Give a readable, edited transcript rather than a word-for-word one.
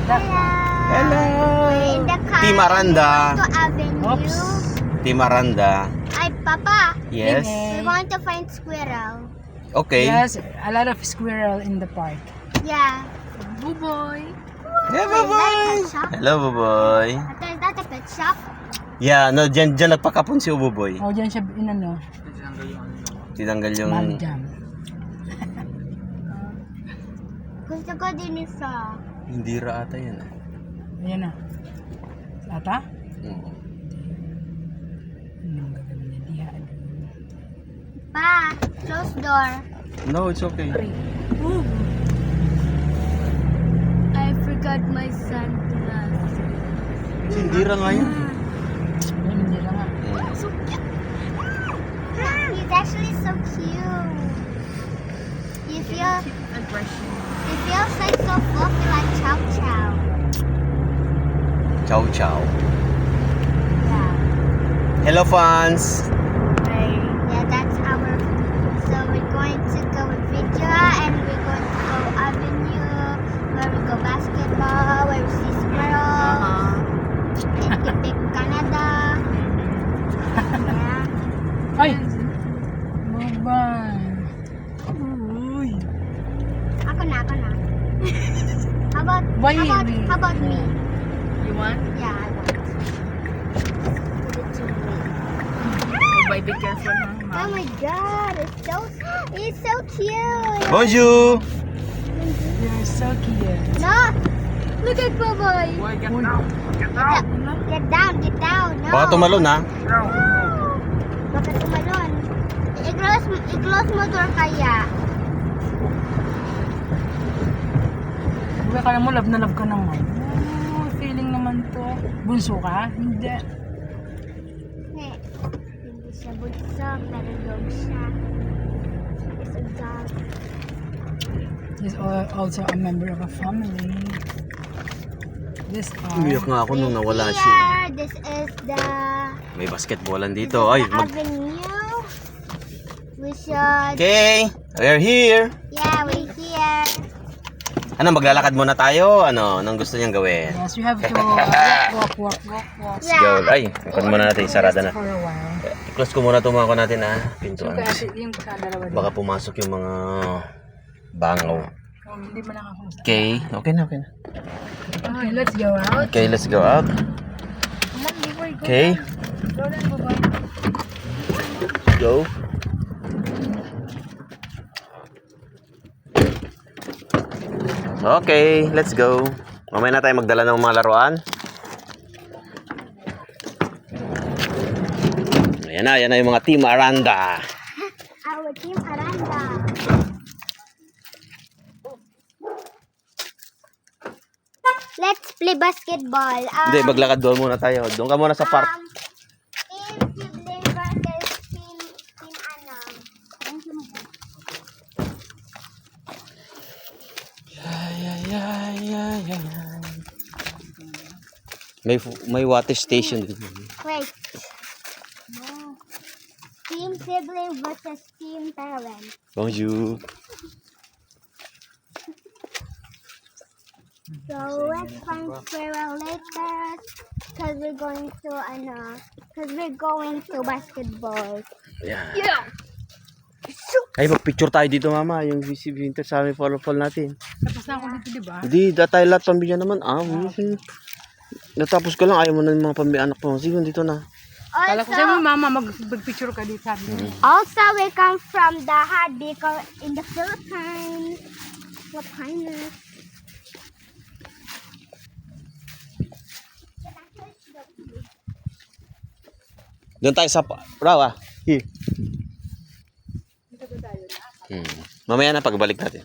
Hello. We're in the car. Team Aranda. To Avenue. Oops. Team Aranda. Ay, Papa. Yes. We're going to find squirrel. Okay. Yes, a lot of squirrel in the park. Yeah. Buboy. Yeah, Is that a Buboy. pet shop? Hello, Buboy. Ate, is that a pet shop? Yeah, no, dyan nagpakapon si Buboy. O, dyan siya, inano, Tinanggal yung... maljam. Gusto ko din isa. Hindi ra ata yan. Ayan na. Ata? Oo. Anong gagawin niya? Diha. Pa, close door. No, it's okay. I forgot my sunglasses. Hindi ra nga yan. Ayun, hindi lang nga. So cute. He's actually so cute. You feels like so fluffy like Chow Chow. Chow chow. Yeah. Hello, fans. Yeah, that's our. So we're going to go with Vidya and we're going to go Avenue, where we go basketball, where we see squirrels, and Quebec, Canada. Yeah. Ay! Bye-bye. Uy. Ako na. How about Why how we- about me? You want? Yeah, I want. Give it to me. Bye, be careful, ha? Oh my God, it's so cute. Bonjour. You're so cute. No, look at Boboy. Boy, get Uy. down. Get down. Get down. No. Baka tumalon, ha? No. Baka tumalon. I-close mo door kaya. Uy, kala mo, love na love ka naman. Oh, feeling naman to. Bunso ka? Hindi. Hindi siya bunso, pero dog siya. It's a dog. He's also a member of a family. This Umiyak are... nga ako nung nawala siya. Here, this is the May basketballan dito. Ay, avenue. We should. Okay, we're here. Yeah, we're here. Ano, maglalakad muna tayo? Ano, anong gusto niyang gawin? Yes, we have to walk. Let's go. Ay, ikon muna natin, sarada na. For a while. I-close ko muna itong mga ko natin, ha? So, Pintuan. kasi yung sa dalawa din. Baka pumasok yung mga bangaw. Oh, hindi mo nakakamusta. Okay, okay na. Okay, let's go out. Okay, let's go out. Come on, before you go. Okay, Go down, bye-bye. go. Okay, let's go. Mamaya na tayo magdala ng mga laruan. Yan na yung mga Team Aranda. Our team Aranda. Let's play basketball. Hindi, maglakad doon muna tayo. Doon ka muna sa park. Team sibling versus team ano. May water station dito. Wait. No. Team sibling versus team parent. Bonjour. So let's find squirrel later. Cause we're going to basketball. Yan. Yeah. Ay, mag-picture tayo dito, mama. Yung winter sa amin fall natin. Tapos na ako dito, di ba? Hindi, tayo lahat pambigyan naman. Natapos ko lang. Ayaw mo na yung mga pambi-anak mo. Sige, dito na. Kala ko sa'yo mo, mama, mag-picture ka dito. Sabi mo. Also, we come from the Hadiko in the Philippines. What kind of? Doon tayo sa raw, ah. Here. Mamaya na pagbalik natin.